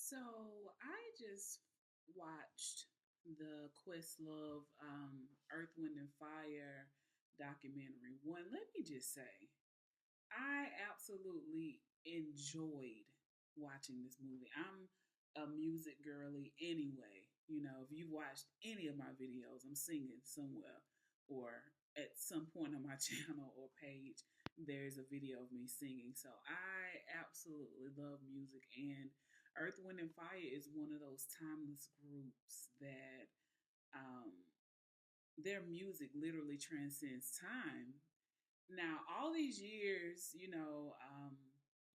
So I just watched the Questlove Earth, Wind, and Fire documentary. One, let me just say, I absolutely enjoyed watching this movie. I'm a music girly anyway. You know, if you've watched any of my videos, I'm singing somewhere or at some point on my channel or page, there's a video of me singing. So I absolutely love music, and Earth, Wind, and Fire is one of those timeless groups that um, their music literally transcends time. Now, all these years,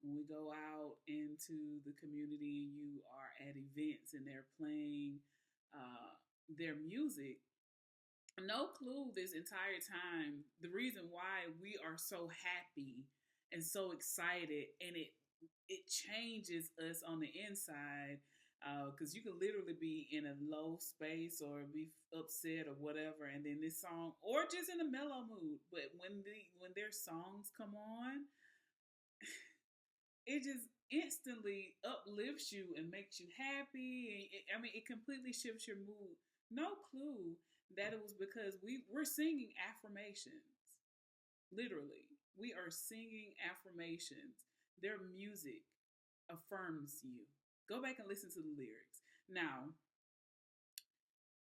when we go out into the community and you are at events and they're playing their music, no clue this entire time the reason why we are so happy and so excited, and it changes us on the inside, because you can literally be in a low space or be upset or whatever, and then this song, or just in a mellow mood, but when their songs come on, it just instantly uplifts you and makes you happy. It completely shifts your mood. No clue that it was because we're singing affirmations. Literally, we are singing affirmations. Their music affirms you. Go back and listen to the lyrics. Now,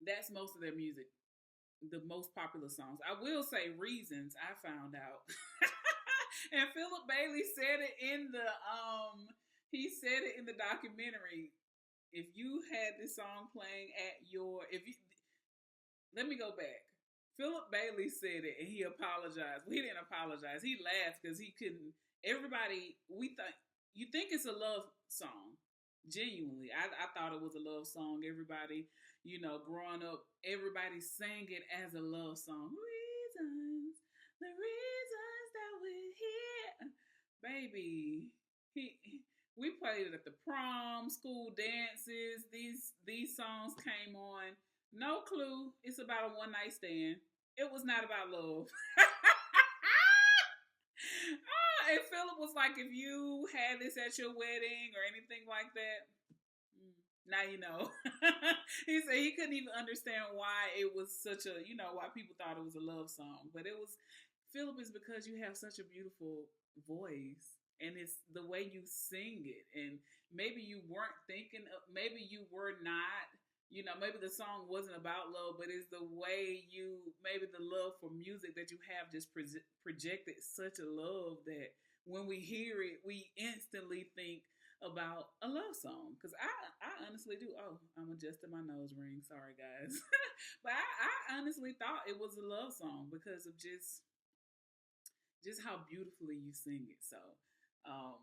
that's most of their music, the most popular songs. I will say Reasons, I found out. And Philip Bailey said it in the he said it in the documentary. If you had this song playing at your if you let me go back. Philip Bailey said it and he apologized. Well, he didn't apologize. He laughed because he couldn't. Everybody, we think you think it's a love song. Genuinely, I thought it was a love song. Everybody, growing up, everybody sang it as a love song. Reasons, the reasons that we're here, baby. He, we played it at the prom, school dances. These songs came on. No clue. It's about a one night stand. It was not about love. And Philip was like, if you had this at your wedding or anything like that, now you know. He said he couldn't even understand why it was such a, why people thought it was a love song. But it was, Philip, is because you have such a beautiful voice and it's the way you sing it. And maybe you weren't thinking, maybe you were not, maybe the song wasn't about love, but it's the way maybe the love for music that you have just projected such a love that when we hear it, we instantly think about a love song. Because I honestly do. Oh, I'm adjusting my nose ring. Sorry, guys. But I honestly thought it was a love song because of just how beautifully you sing it. So,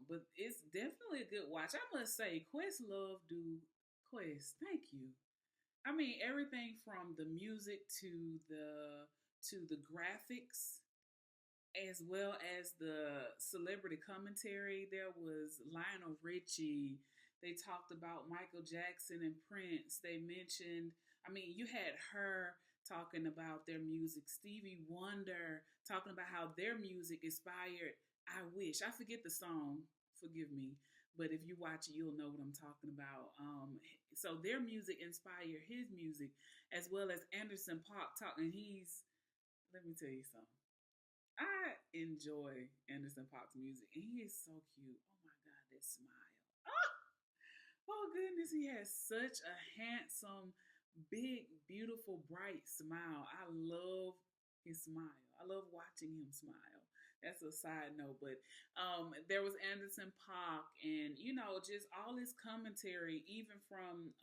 but it's definitely a good watch. I must say, Questlove do Quest. Thank you. I mean, everything from the music to the graphics, as well as the celebrity commentary. There was Lionel Richie. They talked about Michael Jackson and Prince. They mentioned, I mean, you had her talking about their music, Stevie Wonder talking about how their music inspired I Wish. I forget the song, forgive me. But if you watch it, you'll know what I'm talking about. So their music inspired his music, as well as Anderson Paak talking. Let me tell you something. I enjoy Anderson Paak's music, and he is so cute. Oh my God, that smile. Oh, oh goodness, he has such a handsome, big, beautiful, bright smile. I love his smile. I love watching him smile. That's a side note, but there was Anderson Paak, and just all his commentary, even from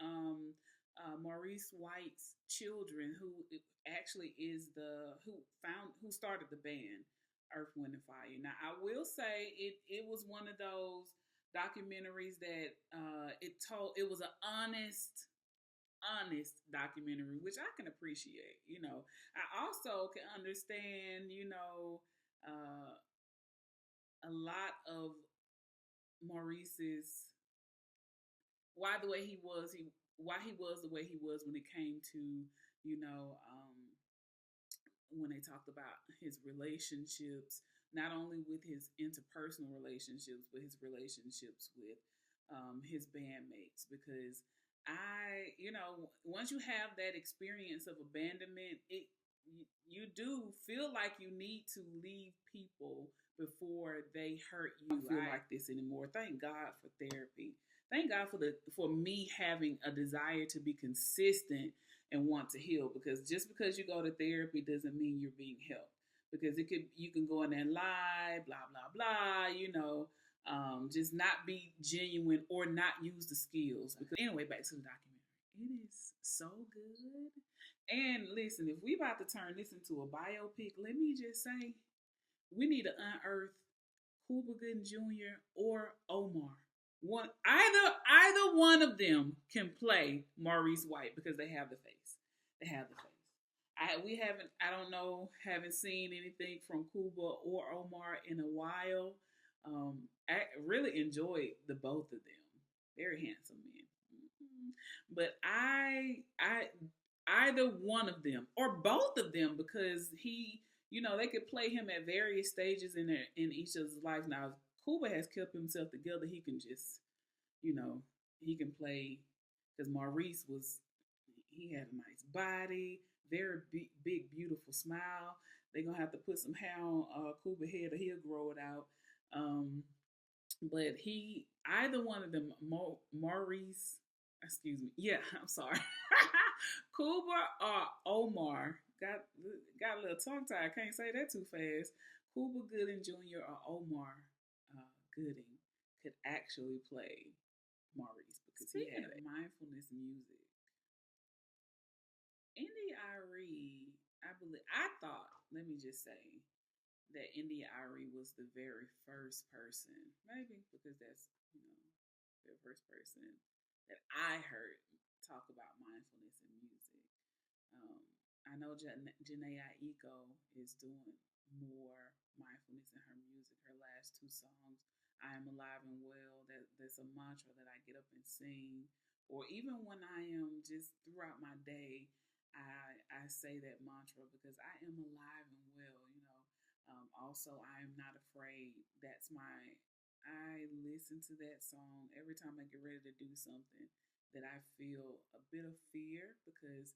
Maurice White's children, who actually is who started the band Earth, Wind, and Fire. Now, I will say it was one of those documentaries that it was an honest documentary, which I can appreciate. I also can understand, a lot of Maurice's why he was the way he was when it came to you know when they talked about his relationships, not only with his interpersonal relationships, but his relationships with his bandmates, because once you have that experience of abandonment, you do feel like you need to leave people before they hurt you. I don't feel like this anymore. Thank God for therapy. Thank God for me having a desire to be consistent and want to heal, because just because you go to therapy doesn't mean you're being helped, because you can go in there and lie, blah blah blah, just not be genuine or not use the skills. Because anyway, back to the documentary. It is so good. And listen, if we about to turn this into a biopic, let me just say, we need to unearth Cuba Gooding Jr. or Omar. Either one of them can play Maurice White, because they have the face. They have the face. Haven't seen anything from Cuba or Omar in a while. I really enjoyed the both of them. Very handsome men. Mm-hmm. But either one of them or both of them, because they could play him at various stages in each of his life. Now, Cuba has kept himself together. He can just, he can play, because Maurice he had a nice body, very big, beautiful smile. They're gonna have to put some hair on Cuba head, or he'll grow it out. But either one of them, Maurice, excuse me, yeah, I'm sorry, Cuba or Omar, got a little tongue tied. Can't say that too fast. Cuba Gooding Jr. or Omar Gooding could actually play Maurice, because he had mindfulness music. India.Arie, let me just say that India.Arie was the very first person, maybe because that's, the first person that I heard talk about mindfulness in music. I know Janae Aiko is doing more mindfulness in her music. Her last two songs, I Am Alive and Well, that's a mantra that I get up and sing. Or even when I am just throughout my day, I say that mantra, because I am alive and well, Also, I am not afraid. I listen to that song every time I get ready to do something that I feel a bit of fear, because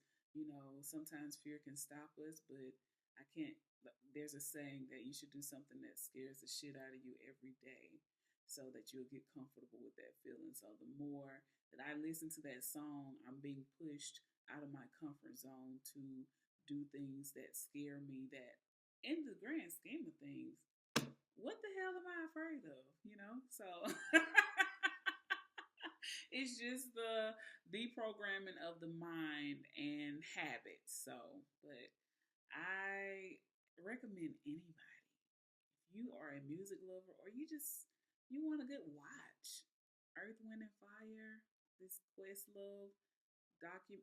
sometimes fear can stop us, but I can't. There's a saying that you should do something that scares the shit out of you every day, so that you'll get comfortable with that feeling. So the more that I listen to that song, I'm being pushed out of my comfort zone to do things that scare me, that in the grand scheme of things, what the hell am I afraid of? So it's just the deprogramming of the mind and habits. So, but I recommend anybody, if you are a music lover, or you want a good watch, Earth, Wind and Fire, this Questlove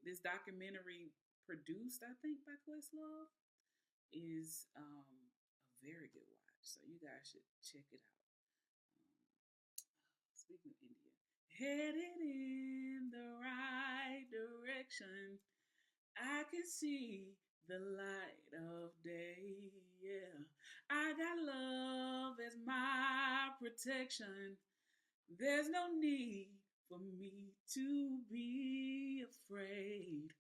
this documentary, produced, I think, by Questlove, is a very good watch. So you guys should check it out. Speaking of India, headed in the right direction, I can see the light of day. Yeah, I got love as my protection. There's no need for me to be afraid.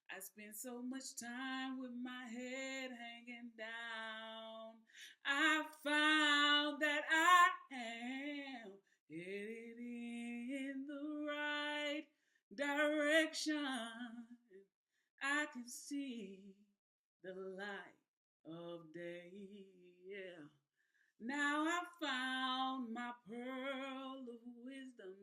I spend so much time with my head hanging down. I found that I am headed in the right direction. I can see the light of day. Yeah. Now I found my pearl of wisdom.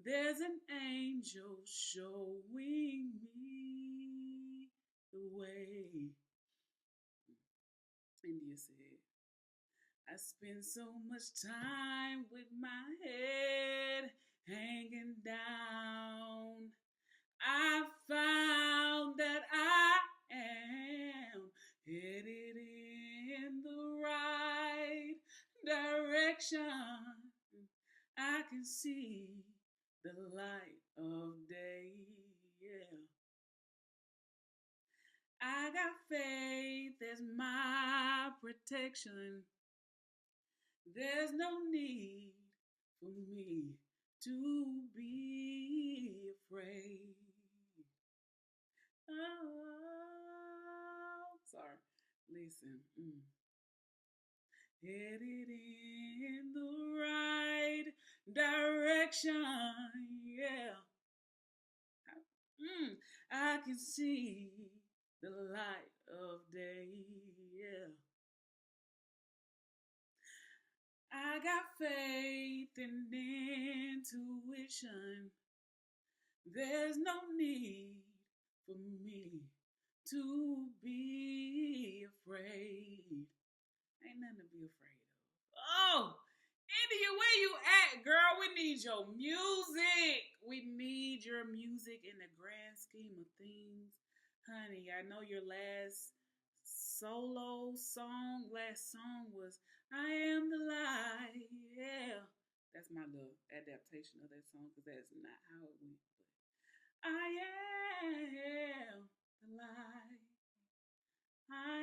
There's an angel showing me the way. India said, I spend so much time with my head hanging down. I found that I am headed in the right direction. I can see the light of day. Yeah. I got faith as my protection. There's no need for me to be afraid. Oh, sorry. Listen. Headed in the right direction. Yeah. I can see the light of day. Yeah. I got faith and intuition. There's no need for me to be afraid. Ain't nothing to be afraid of. Oh, India, where you at, girl? We need your music. We need your music in the grand scheme of things. Honey, I know your last last song was I Am the Light. Yeah. That's my little adaptation of that song because that's not how it went. But I am the light. I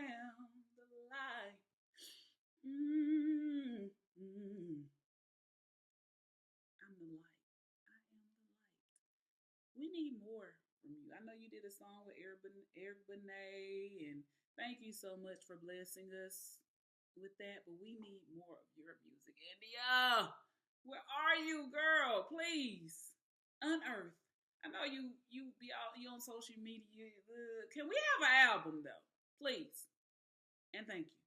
am the light. Mm-hmm. I'm the light. I am the light. We need more from you. I know you did a song with Eric Benet, and thank you so much for blessing us with that. But we need more of your music, India. Where are you, girl? Please unearth. I know you on social media. Can we have an album though, please? And thank you.